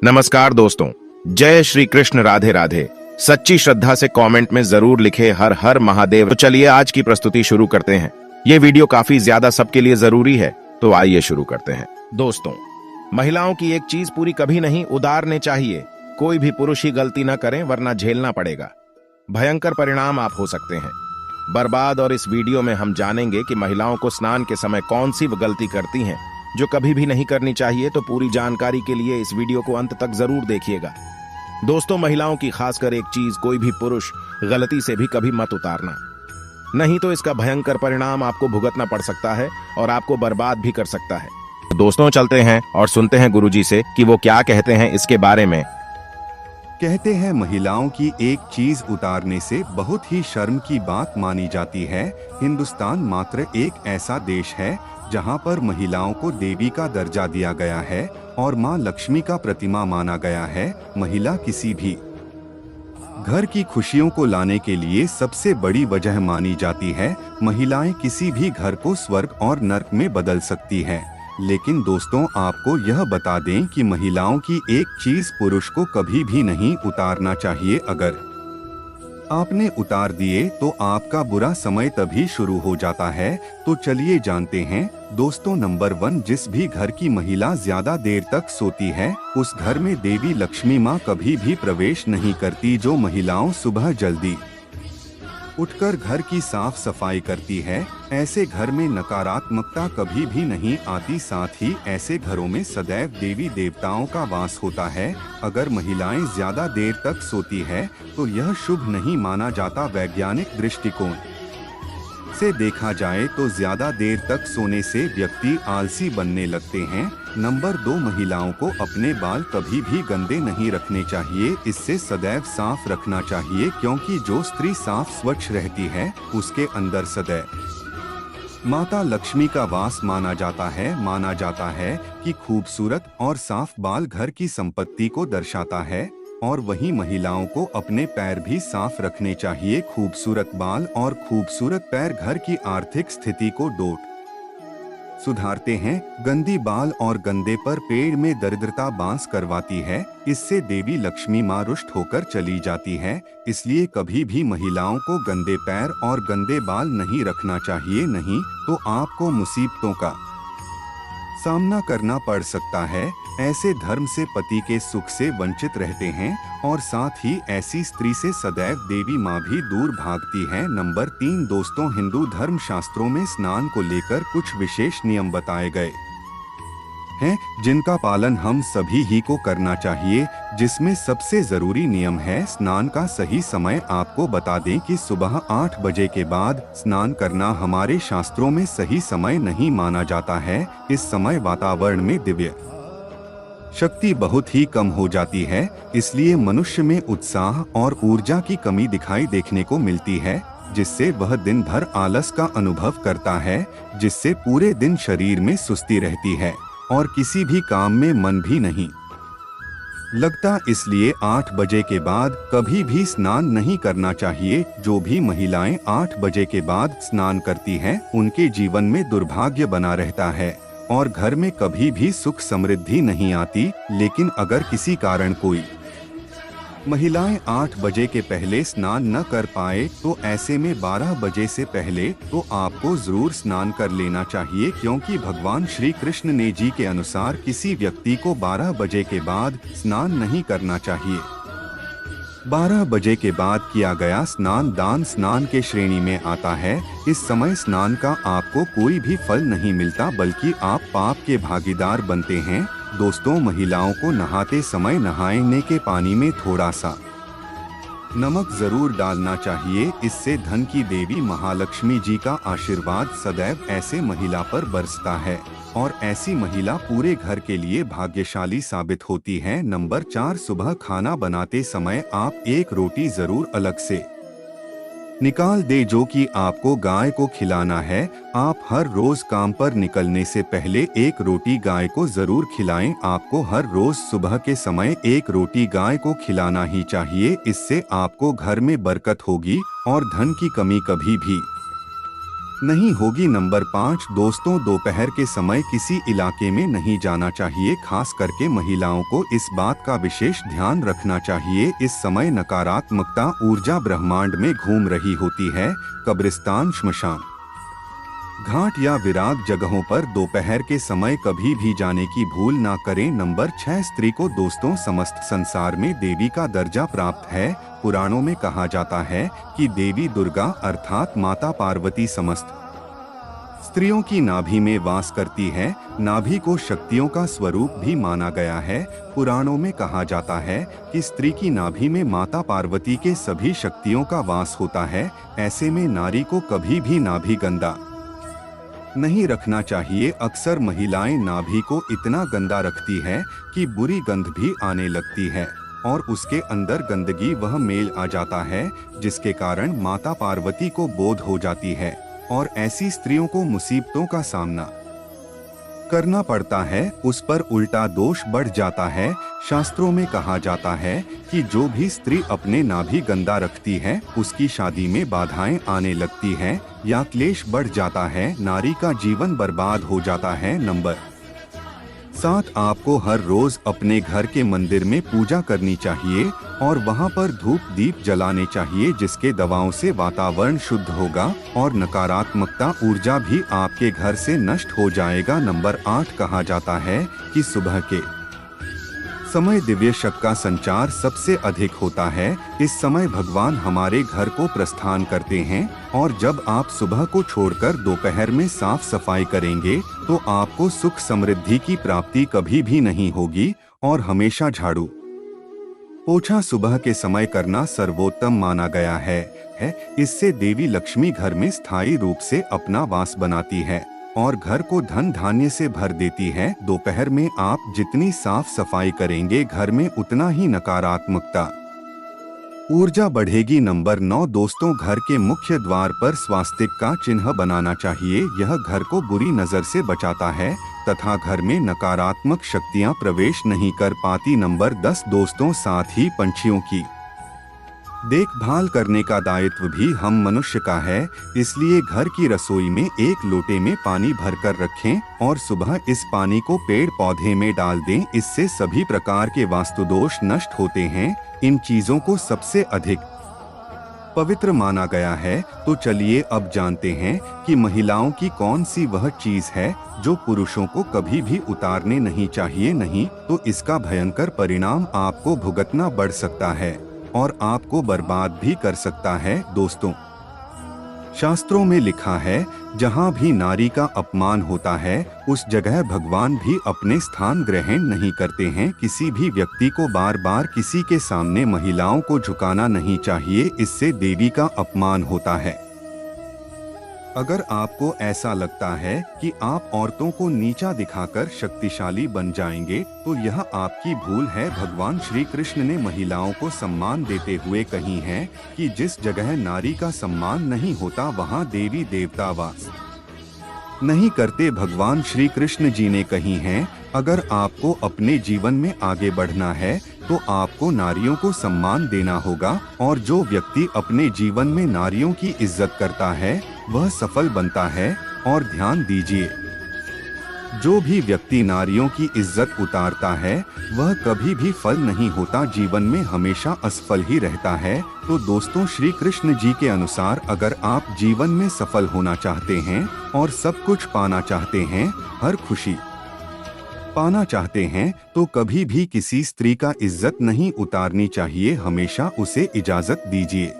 नमस्कार दोस्तों, जय श्री कृष्ण, राधे राधे। सच्ची श्रद्धा से कमेंट में जरूर लिखे हर हर महादेव। तो चलिए आज की प्रस्तुति शुरू करते हैं। ये वीडियो काफी ज्यादा सबके लिए जरूरी है, तो आइए शुरू करते हैं। दोस्तों, महिलाओं की एक चीज पूरी कभी नहीं उतारने चाहिए। कोई भी पुरुष ही गलती न करें, वरना झेलना पड़ेगा। भयंकर परिणाम आप हो सकते हैं बर्बाद। और इस वीडियो में हम जानेंगे कि महिलाओं को स्नान के समय कौन सी गलती करती हैं जो कभी भी नहीं करनी चाहिए। तो पूरी जानकारी के लिए इस वीडियो को अंत तक जरूर देखिएगा। दोस्तों, महिलाओं की खासकर एक चीज कोई भी पुरुष गलती से भी कभी मत उतारना, नहीं तो इसका भयंकर परिणाम आपको भुगतना पड़ सकता है और आपको बर्बाद भी कर सकता है। दोस्तों, चलते हैं और सुनते हैं गुरुजी से कि वो क्या कहते हैं इसके बारे में। कहते हैं महिलाओं की एक चीज उतारने से बहुत ही शर्म की बात मानी जाती है। हिंदुस्तान मात्र एक ऐसा देश है जहां पर महिलाओं को देवी का दर्जा दिया गया है और मां लक्ष्मी का प्रतिमा माना गया है। महिला किसी भी घर की खुशियों को लाने के लिए सबसे बड़ी वजह मानी जाती है। महिलाएं किसी भी घर को स्वर्ग और नर्क में बदल सकती हैं। लेकिन दोस्तों, आपको यह बता दें कि महिलाओं की एक चीज पुरुष को कभी भी नहीं उतारना चाहिए। अगर आपने उतार दिए तो आपका बुरा समय तभी शुरू हो जाता है। तो चलिए जानते हैं। दोस्तों, नंबर 1, जिस भी घर की महिला ज्यादा देर तक सोती है उस घर में देवी लक्ष्मी माँ कभी भी प्रवेश नहीं करती। जो महिलाओं सुबह जल्दी उठकर घर की साफ सफाई करती है, ऐसे घर में नकारात्मकता कभी भी नहीं आती। साथ ही ऐसे घरों में सदैव देवी देवताओं का वास होता है। अगर महिलाएं ज्यादा देर तक सोती है तो यह शुभ नहीं माना जाता। वैज्ञानिक दृष्टिकोण से देखा जाए तो ज्यादा देर तक सोने से व्यक्ति आलसी बनने लगते हैं। नंबर 2, महिलाओं को अपने बाल कभी भी गंदे नहीं रखने चाहिए। इससे सदैव साफ रखना चाहिए, क्योंकि जो स्त्री साफ स्वच्छ रहती है उसके अंदर सदैव माता लक्ष्मी का वास माना जाता है। माना जाता है कि खूबसूरत और साफ बाल घर की संपत्ति को दर्शाता है। और वहीं महिलाओं को अपने पैर भी साफ रखने चाहिए। खूबसूरत बाल और खूबसूरत पैर घर की आर्थिक स्थिति को सुधारते हैं। गंदी बाल और गंदे पर पेड़ में दरिद्रता बांस करवाती है। इससे देवी लक्ष्मी माँ रुष्ट होकर चली जाती है। इसलिए कभी भी महिलाओं को गंदे पैर और गंदे बाल नहीं रखना चाहिए, नहीं तो आपको मुसीबतों का सामना करना पड़ सकता है। ऐसे धर्म से पति के सुख से वंचित रहते हैं और साथ ही ऐसी स्त्री से सदैव देवी माँ भी दूर भागती है। नंबर 3, दोस्तों, हिंदू धर्म शास्त्रों में स्नान को लेकर कुछ विशेष नियम बताए गए हैं जिनका पालन हम सभी ही को करना चाहिए। जिसमें सबसे जरूरी नियम है स्नान का सही समय। आपको बता दें कि सुबह 8 बजे के बाद स्नान करना हमारे शास्त्रों में सही समय नहीं माना जाता है। इस समय वातावरण में दिव्य शक्ति बहुत ही कम हो जाती है, इसलिए मनुष्य में उत्साह और ऊर्जा की कमी दिखाई देखने को मिलती है, जिससे वह दिन भर आलस का अनुभव करता है, जिससे पूरे दिन शरीर में सुस्ती रहती है और किसी भी काम में मन भी नहीं लगता। इसलिए 8 बजे के बाद कभी भी स्नान नहीं करना चाहिए। जो भी महिलाएं 8 बजे के बाद स्नान करती हैं, उनके जीवन में दुर्भाग्य बना रहता है और घर में कभी भी सुख समृद्धि नहीं आती। लेकिन अगर किसी कारण कोई महिलाएं 8 बजे के पहले स्नान न कर पाए तो ऐसे में 12 बजे से पहले तो आपको जरूर स्नान कर लेना चाहिए, क्योंकि भगवान श्री कृष्ण ने जी के अनुसार किसी व्यक्ति को 12 बजे के बाद स्नान नहीं करना चाहिए। 12 बजे के बाद किया गया स्नान दान स्नान के श्रेणी में आता है। इस समय स्नान का आपको कोई भी फल नहीं मिलता, बल्कि आप पाप के भागीदार बनते हैं। दोस्तों, महिलाओं को नहाते समय नहाने के पानी में थोड़ा सा नमक जरूर डालना चाहिए। इससे धन की देवी महालक्ष्मी जी का आशीर्वाद सदैव ऐसे महिला पर बरसता है और ऐसी महिला पूरे घर के लिए भाग्यशाली साबित होती है। नंबर 4, सुबह खाना बनाते समय आप एक रोटी जरूर अलग से निकाल दे जो कि आपको गाय को खिलाना है। आप हर रोज काम पर निकलने से पहले एक रोटी गाय को जरूर खिलाएं। आपको हर रोज सुबह के समय एक रोटी गाय को खिलाना ही चाहिए। इससे आपको घर में बरकत होगी और धन की कमी कभी भी नहीं होगी। नंबर 5, दोस्तों दोपहर के समय किसी इलाके में नहीं जाना चाहिए। खास करके महिलाओं को इस बात का विशेष ध्यान रखना चाहिए। इस समय नकारात्मकता ऊर्जा ब्रह्मांड में घूम रही होती है। कब्रिस्तान, श्मशान घाट या विराग जगहों पर दोपहर के समय कभी भी जाने की भूल ना करें। नंबर 6, स्त्री को दोस्तों समस्त संसार में देवी का दर्जा प्राप्त है। पुराणों में कहा जाता है कि देवी दुर्गा अर्थात माता पार्वती समस्त स्त्रियों की नाभि में वास करती है। नाभि को शक्तियों का स्वरूप भी माना गया है। पुराणों में कहा जाता है कि स्त्री की नाभि में माता पार्वती के सभी शक्तियों का वास होता है। ऐसे में नारी को कभी भी नाभि गंदा नहीं रखना चाहिए। अक्सर महिलाएं नाभि को इतना गंदा रखती है कि बुरी गंध भी आने लगती है और उसके अंदर गंदगी वह मेल आ जाता है, जिसके कारण माता पार्वती को बोध हो जाती है और ऐसी स्त्रियों को मुसीबतों का सामना करना पड़ता है। उस पर उल्टा दोष बढ़ जाता है। शास्त्रों में कहा जाता है कि जो भी स्त्री अपने नाभि गंदा रखती है उसकी शादी में बाधाएं आने लगती हैं या क्लेश बढ़ जाता है। नारी का जीवन बर्बाद हो जाता है। नंबर 7, आपको हर रोज अपने घर के मंदिर में पूजा करनी चाहिए और वहां पर धूप दीप जलाने चाहिए, जिसके दवाओं से वातावरण शुद्ध होगा और नकारात्मकता ऊर्जा भी आपके घर से नष्ट हो जाएगा। नंबर 8, कहा जाता है कि सुबह के समय दिव्य शक्ति का संचार सबसे अधिक होता है। इस समय भगवान हमारे घर को प्रस्थान करते हैं और जब आप सुबह को छोड़कर दोपहर में साफ सफाई करेंगे तो आपको सुख समृद्धि की प्राप्ति कभी भी नहीं होगी और हमेशा झाड़ू पोछा सुबह के समय करना सर्वोत्तम माना गया है। इससे देवी लक्ष्मी घर में स्थायी रूप से अपना वास बनाती है और घर को धन धान्य से भर देती है। दोपहर में आप जितनी साफ सफाई करेंगे घर में उतना ही नकारात्मकता ऊर्जा बढ़ेगी। नंबर 9, दोस्तों घर के मुख्य द्वार पर स्वास्तिक का चिन्ह बनाना चाहिए। यह घर को बुरी नजर से बचाता है तथा घर में नकारात्मक शक्तियां प्रवेश नहीं कर पाती। नंबर 10, दोस्तों साथ ही पंछियों की देखभाल करने का दायित्व भी हम मनुष्य का है। इसलिए घर की रसोई में एक लोटे में पानी भरकर रखें और सुबह इस पानी को पेड़ पौधे में डाल दें। इससे सभी प्रकार के वास्तुदोष नष्ट होते हैं। इन चीजों को सबसे अधिक पवित्र माना गया है। तो चलिए अब जानते हैं कि महिलाओं की कौन सी वह चीज है जो पुरुषों को कभी भी उतारने नहीं चाहिए। नहीं तो इसका भयंकर परिणाम आपको भुगतना पड़ सकता है और आपको बर्बाद भी कर सकता है। दोस्तों शास्त्रों में लिखा है, जहाँ भी नारी का अपमान होता है उस जगह भगवान भी अपने स्थान ग्रहण नहीं करते हैं। किसी भी व्यक्ति को बार बार किसी के सामने महिलाओं को झुकाना नहीं चाहिए, इससे देवी का अपमान होता है। अगर आपको ऐसा लगता है कि आप औरतों को नीचा दिखाकर शक्तिशाली बन जाएंगे तो यह आपकी भूल है। भगवान श्री कृष्ण ने महिलाओं को सम्मान देते हुए कही है कि जिस जगह नारी का सम्मान नहीं होता वहां देवी देवता वास नहीं करते। भगवान श्री कृष्ण जी ने कही है, अगर आपको अपने जीवन में आगे बढ़ना है तो आपको नारियों को सम्मान देना होगा और जो व्यक्ति अपने जीवन में नारियों की इज्जत करता है वह सफल बनता है। और ध्यान दीजिए, जो भी व्यक्ति नारियों की इज्जत उतारता है वह कभी भी फल नहीं होता, जीवन में हमेशा असफल ही रहता है। तो दोस्तों श्री कृष्ण जी के अनुसार अगर आप जीवन में सफल होना चाहते हैं और सब कुछ पाना चाहते हैं, हर खुशी पाना चाहते हैं, तो कभी भी किसी स्त्री का इज्जत नहीं उतारनी चाहिए, हमेशा उसे इजाजत दीजिए।